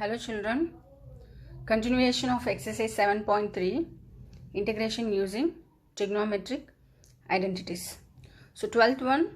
Hello children, continuation of exercise 7.3, integration using trigonometric identities. So 12th one,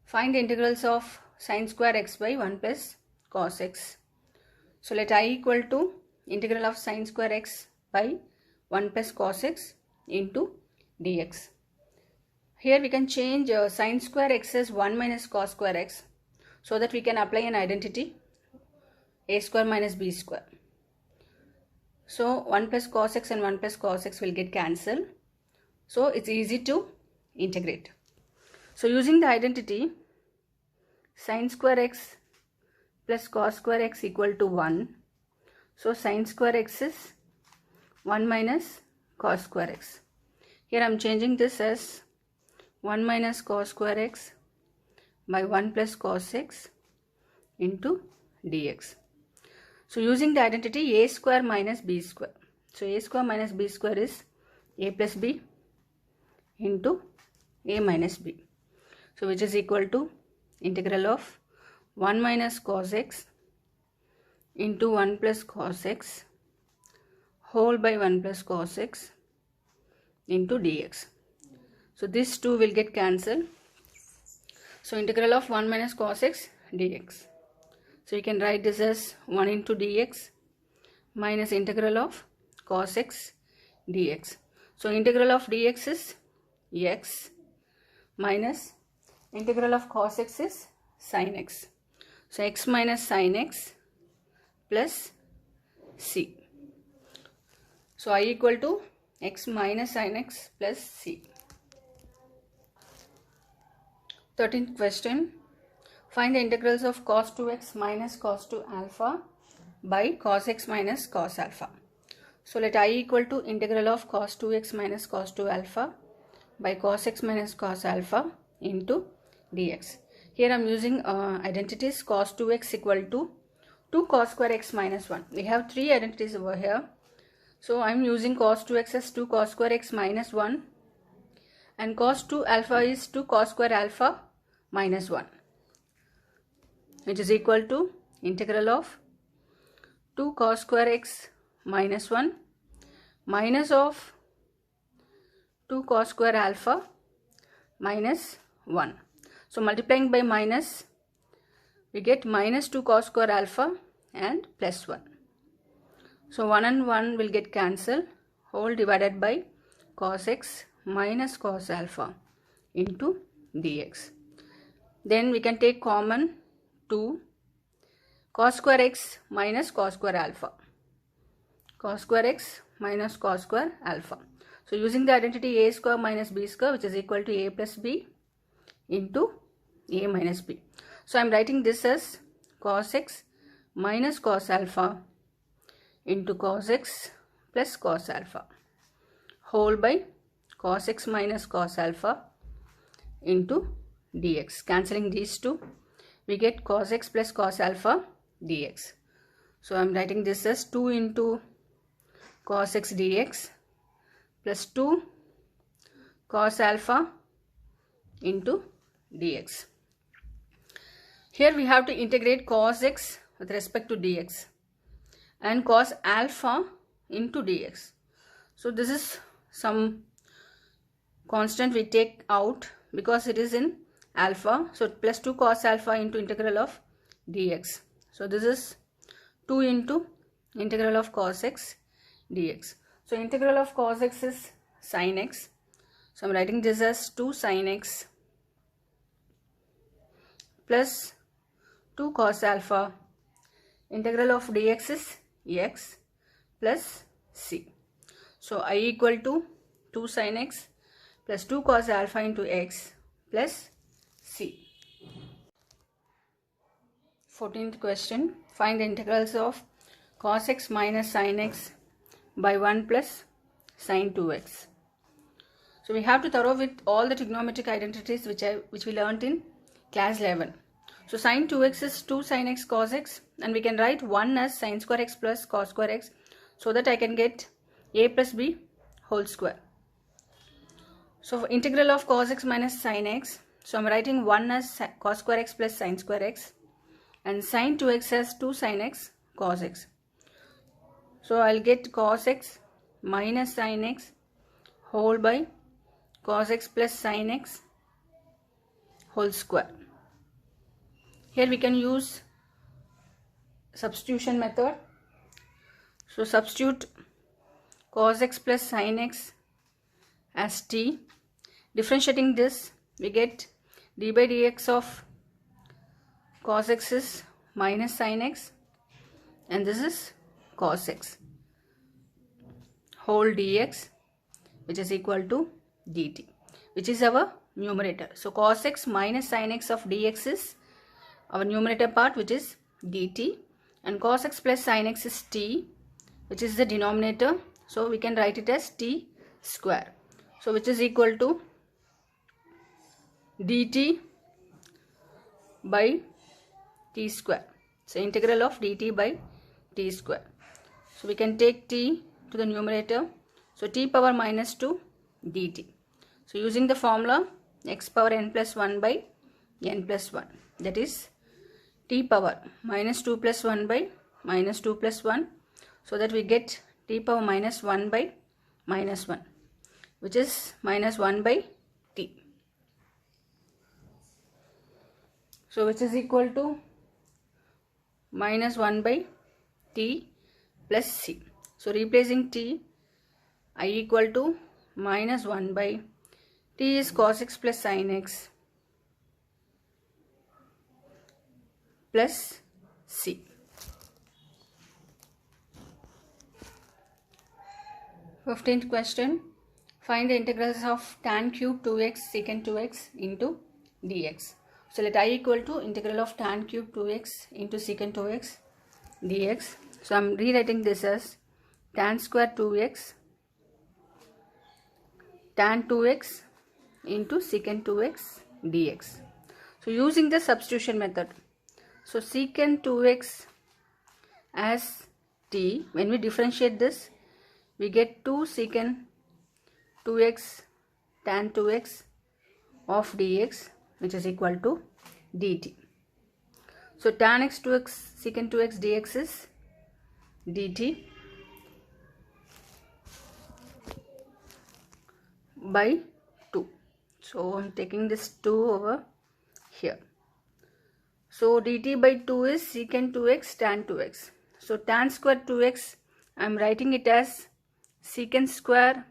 find the integrals of sin square x by 1 plus cos x. So let I equal to integral of sin square x by 1 plus cos x into dx. Here we can change sin square x as 1 minus cos square x so that we can apply an identity a square minus b square. So 1 plus cos x and 1 plus cos x will get cancelled. So it's easy to integrate. So using the identity sin square x plus cos square x equal to 1. So sin square x is 1 minus cos square x. Here I am changing this as 1 minus cos square x by 1 plus cos x into dx. So using the identity a square minus b square. So a square minus b square is a plus b into a minus b. So which is equal to integral of 1 minus cos x into 1 plus cos x whole by 1 plus cos x into dx. So these two will get cancelled. So integral of 1 minus cos x dx. So you can write this as 1 into dx minus integral of cos x dx. So integral of dx is x minus integral of cos x is sin x. So x minus sin x plus c. So I equal to x minus sin x plus c. 13th question. Find the integrals of cos 2x minus cos 2 alpha by cos x minus cos alpha. So let I equal to integral of cos 2x minus cos 2 alpha by cos x minus cos alpha into dx. Here I am using identities cos 2x equal to 2 cos square x minus 1. We have three identities over here. So I am using cos 2x as 2 cos square x minus 1 and cos 2 alpha is 2 cos square alpha minus 1. Which is equal to integral of 2 cos square x minus 1 minus of 2 cos square alpha minus 1. So multiplying by minus, we get minus 2 cos square alpha and plus 1. So 1 and 1 will get cancelled, whole divided by cos x minus cos alpha into dx. Then we can take common 2 cos square x minus cos square alpha. Cos square x minus cos square alpha. So using the identity a square minus b square, which is equal to a plus b into a minus b. So I am writing this as cos x minus cos alpha into cos x plus cos alpha whole by cos x minus cos alpha into dx. Cancelling these two, we get cos x plus cos alpha dx. So I am writing this as 2 into cos x dx plus 2 cos alpha into dx. Here we have to integrate cos x with respect to dx and cos alpha into dx. So this is some constant we take out because it is in alpha. So plus 2 cos alpha into integral of dx. So this is 2 into integral of cos x dx. So integral of cos x is sin x. So I am writing this as 2 sin x plus 2 cos alpha. Integral of dx is x plus c. So I equal to 2 sin x plus 2 cos alpha into x plus c. 14th question. Find the integrals of cos x minus sin x by 1 plus sin 2x. So we have to thorough with all the trigonometric identities which we learnt in class 11. So sin 2x is 2 sin x cos x, and we can write 1 as sin square x plus cos square x so that I can get a plus b whole square. So for integral of cos x minus sin x, so I am writing 1 as cos square x plus sin square x and sin 2x as 2 sin x cos x. So I'll get cos x minus sin x whole by cos x plus sin x whole square. Here we can use substitution method. So substitute cos x plus sin x as t. Differentiating this, we get d by dx of cos x is minus sin x, and this is cos x whole dx, which is equal to dt, which is our numerator. So cos x minus sin x of dx is our numerator part, which is dt, and cos x plus sin x is t, which is the denominator. So we can write it as t square. So which is equal to dt by t square. So integral of dt by t square. So we can take t to the numerator. So t power minus 2 dt. So using the formula x power n plus 1 by n plus 1, that is t power minus 2 plus 1 by minus 2 plus 1, so that we get t power minus 1 by minus 1, which is minus 1 by t. So which is equal to minus 1 by t plus c. So replacing t, I equal to minus 1 by t is cos x plus sin x plus c. 15th question. Find the integrals of tan cube 2x secant 2x into dx. So let I equal to integral of tan cube 2x into secant 2x dx. So I am rewriting this as tan square 2x tan 2x into secant 2x dx. So using the substitution method, so secant 2x as t, when we differentiate this, we get 2 secant 2x tan 2x of dx, which is equal to dt. So tan x 2x secant 2x dx is dt by 2. So I'm taking this 2 over here. So dt by 2 is secant 2x tan 2x. So tan square 2x, I'm writing it as secant square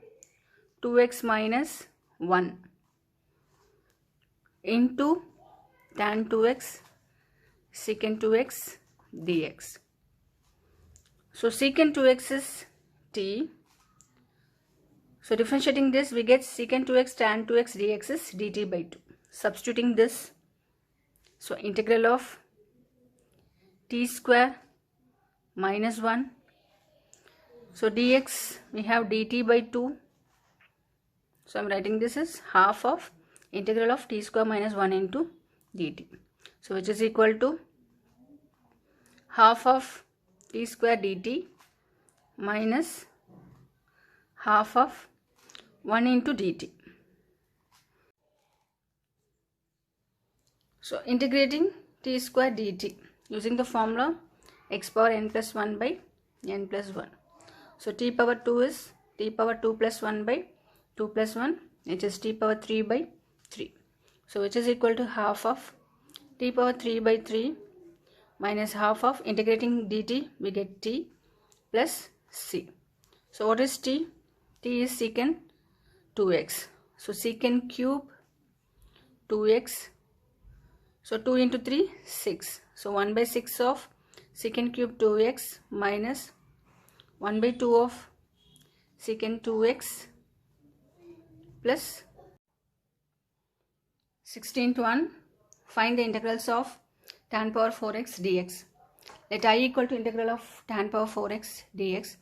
2x minus 1 into tan 2x secant 2x dx. So secant 2x is t. So differentiating this, we get secant 2x tan 2x dx is dt by 2. Substituting this, so integral of t square minus 1. So dx, we have dt by 2. So I am writing this as half of integral of t square minus 1 into dt. So which is equal to half of t square dt minus half of 1 into dt. So integrating t square dt using the formula x power n plus 1 by n plus 1. So t power 2 is t power 2 plus 1 by 2 plus 1, which is t power 3 by 3. So which is equal to half of t power 3 by 3 minus half of integrating dt, we get t plus c. So what is t? T is secant 2x. So secant cube 2x. So 2 into 3, 6. So 1 by 6 of secant cube 2x minus 1 by 2 of secant 2x plus 16th one. Find the integrals of tan power 4x dx. Let I equal to integral of tan power 4x dx.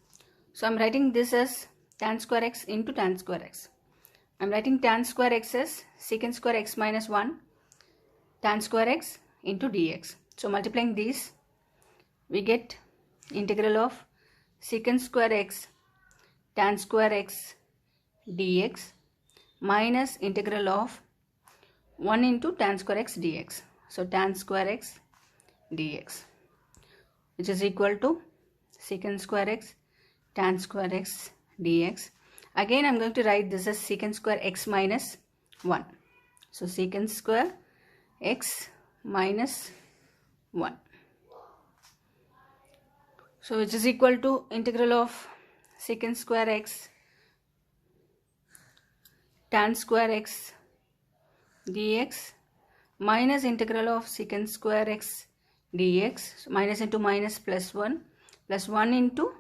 So I am writing this as tan square x into tan square x. I am writing tan square x as secant square x minus 1 tan square x into dx. So multiplying these, we get integral of secant square x tan square x dx minus integral of 1 into tan square x dx. So tan square x dx. which is equal to secant square x tan square x dx. Again I'm going to write this as secant square x minus 1. So secant square x minus 1. So which is equal to integral of secant square x tan square x dx minus integral of secant square x dx. So minus into minus plus 1 into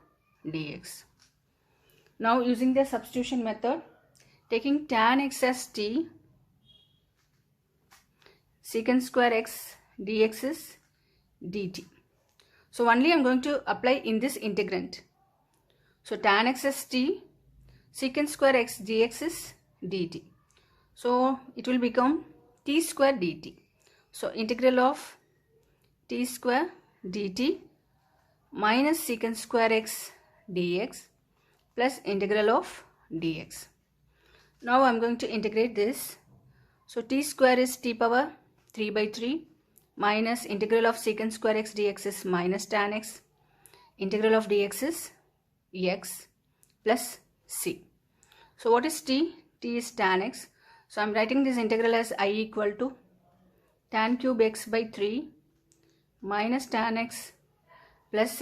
dx. Now using the substitution method, taking tan x as t, secant square x dx is dt. So only I am going to apply in this integrand. So tan x as t, secant square x dx is dt. So it will become t square dt. So integral of t square dt minus secant square x dx plus integral of dx. Now I am going to integrate this. So t square is t power 3 by 3 minus integral of secant square x dx is minus tan x. Integral of dx is x plus c. So what is t? T is tan x. So I am writing this integral as I equal to tan cube x by 3 minus tan x plus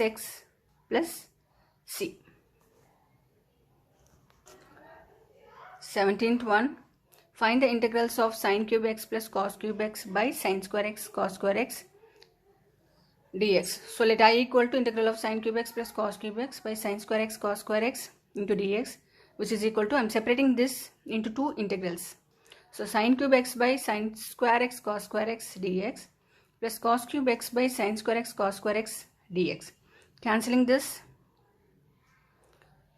c. 17th one. Find the integrals of sin cube x plus cos cube x by sin square x cos square x dx. So let I equal to integral of sin cube x plus cos cube x by sin square x cos square x into dx, which is equal to, I am separating this into two integrals. So sin cube x by sin square x cos square x dx plus cos cube x by sin square x cos square x dx. Cancelling this.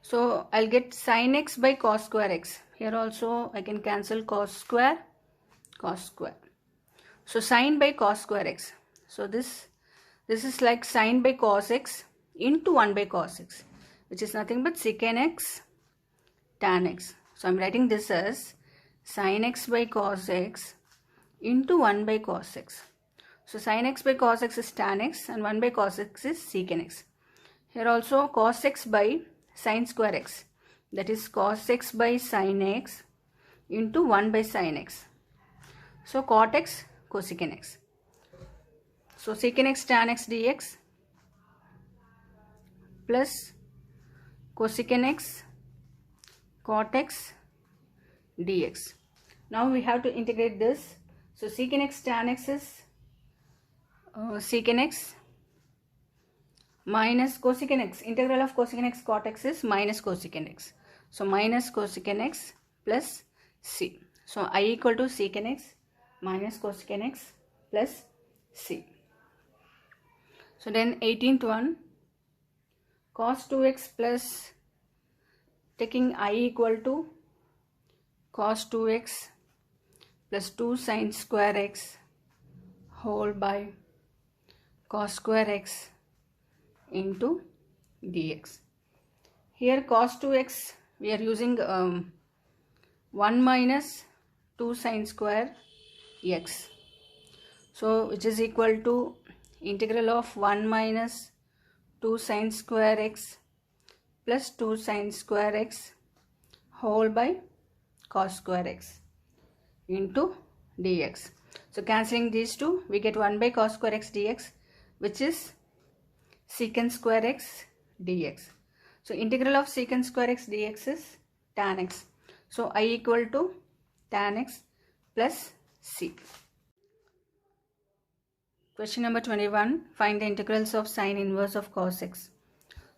So I'll get sin x by cos square x. Here also I can cancel cos square. So sin by cos square x. So this is like sin by cos x into 1 by cos x, which is nothing but secant x tan x. So I'm writing this as sin x by cos x into 1 by cos x. So sin x by cos x is tan x and 1 by cos x is secant x. Here also cos x by sin square x, that is cos x by sin x into 1 by sin x. So cot x cosecant x. So secant x tan x dx plus cosecant x cot x dx. Now we have to integrate this. So secant x tan x is secant x minus cosecant x. Integral of cosecant x cot x is minus cosecant x. So minus cosecant x plus c. So I equal to secant x minus cosecant x plus c. So then 18th one, cos 2x plus, taking I equal to cos 2x plus 2 sin square x whole by cos square x into dx. Here cos 2x we are using 1 minus 2 sin square x. So which is equal to integral of 1 minus 2 sin square x plus 2 sin square x whole by cos square x into dx. So cancelling these two, we get 1 by cos square x dx, which is secant square x dx. So integral of secant square x dx is tan x. So I equal to tan x plus c. Question number 21. Find the integrals of sine inverse of cos x.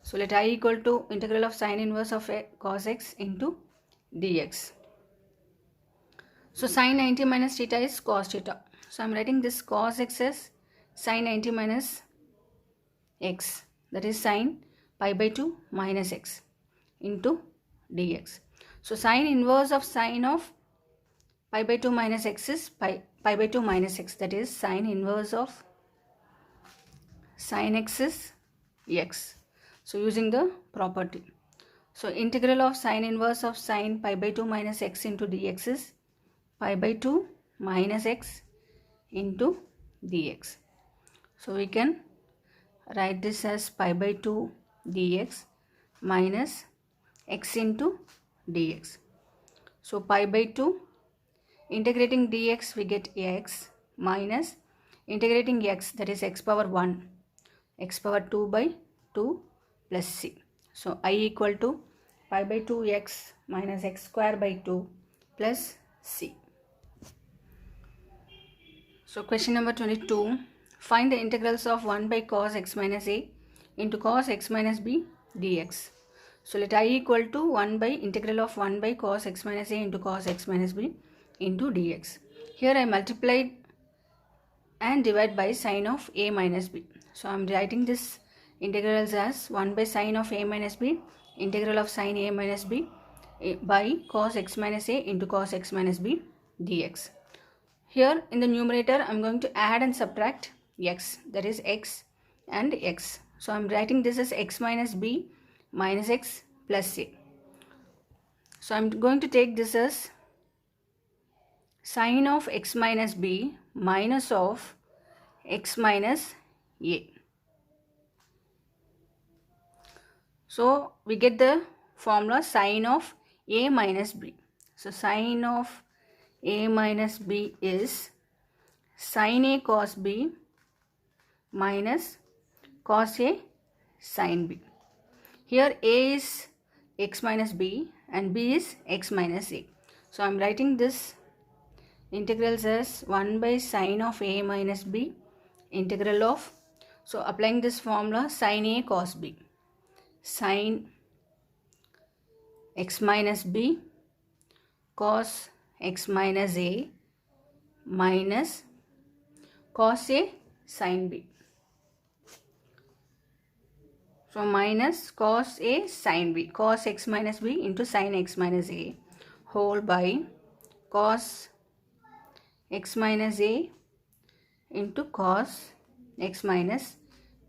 So let I equal to integral of sine inverse of cos x into dx. So sine 90 minus theta is cos theta. So I am writing this cos x as sine 90 minus x, that is sine pi by 2 minus x into dx. So sine inverse of sine of pi by 2 minus x is pi by 2 minus x, that is sine inverse of sine x is x. So using the property. So integral of sine inverse of sine pi by 2 minus x into dx is pi by 2 minus x into dx. So we can write this as pi by 2 dx minus x into dx. So pi by 2, integrating dx we get x minus integrating x, that is x power 1, x power 2 by 2 plus c. So I equal to pi by 2x minus x square by 2 plus c. So question number 22, find the integrals of 1 by cos x minus a into cos x minus b dx. So let I equal to 1 by integral of 1 by cos x minus a into cos x minus b into dx. Here I multiplied and divide by sine of a minus b. So I am writing this integrals as 1 by sine of a minus b, integral of sine a minus b by cos x minus a into cos x minus b dx. Here in the numerator I am going to add and subtract x, that is x and x. So I am writing this as x minus b minus x plus a. So I am going to take this as sine of x minus b minus of x minus a. So we get the formula sine of a minus b. So sine of a minus b is sine a cos b minus cos a sin b. Here a is x minus b and b is x minus a. So I am writing this integrals as 1 by sine of a minus b, integral of, so applying this formula, sine a cos b, sine x minus b cos x minus a minus cos a sin b. So minus cos a sin b, cos x minus b into sin x minus a whole by cos x minus a into cos x minus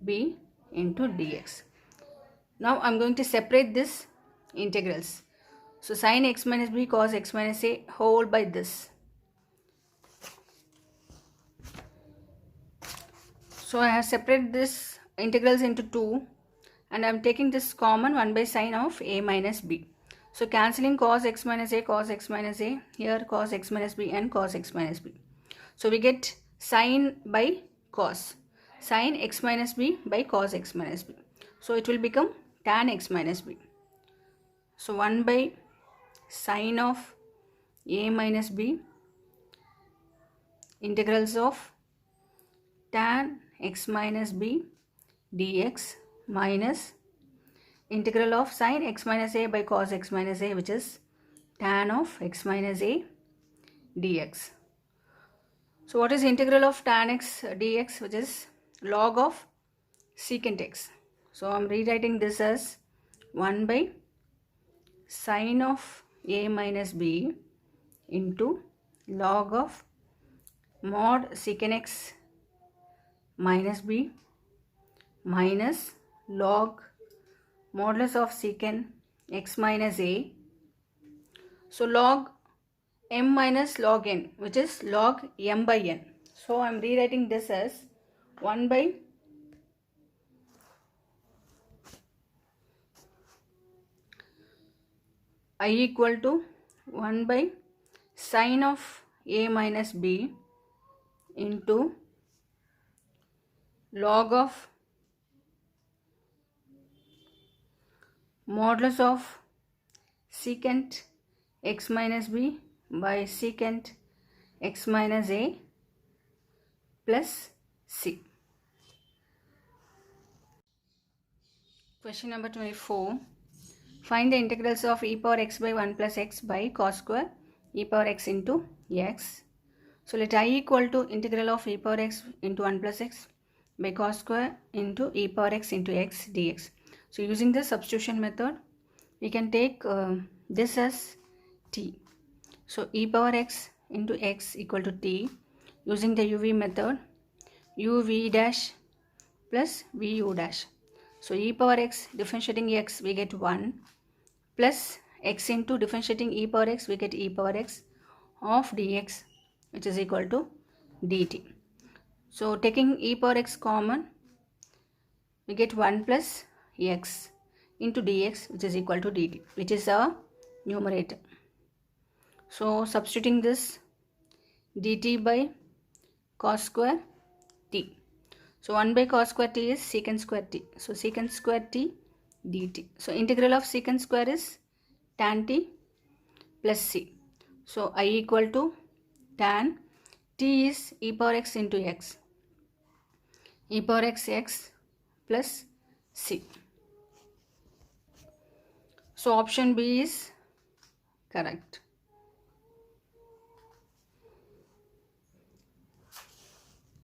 b into dx. Now I am going to separate this integrals. So sin x minus b cos x minus a whole by this. So I have separated this integrals into 2 and I am taking this common 1 by sine of a minus b. So cancelling cos x minus a, cos x minus a, here cos x minus b and cos x minus b. So we get sine by cos, sine x minus b by cos x minus b. So it will become tan x minus b. So 1 by sine of a minus b, integrals of tan x minus b dx minus integral of sine x minus a by cos x minus a, which is tan of x minus a dx. So what is integral of tan x dx, which is log of secant x. So I am rewriting this as 1 by sine of a minus b into log of mod secant x minus b minus log modulus of secant x minus a. So log m minus log n, which is log m by n. So I am rewriting this as 1 by I equal to 1 by sine of a minus b into log of modulus of secant x minus b by secant x minus a plus c. Question number 24. Find the integrals of e power x by 1 plus x by cos square e power x into x. So let I equal to integral of e power x into 1 plus x by cos square into e power x into x dx. So using the substitution method, we can take this as t. So e power x into x equal to t. Using the uv method, uv dash plus vu dash. So e power x differentiating x we get 1 plus x into differentiating e power x we get e power x of dx, which is equal to dt. So taking e power x common, we get 1 plus x into dx, which is equal to dt, which is our numerator. So substituting this, dt by cos square t. So 1 by cos square t is secant square t. So secant square t dt. So integral of secant square is tan t plus c. So I equal to tan t is e power x into x. E power x plus c. So option B is correct.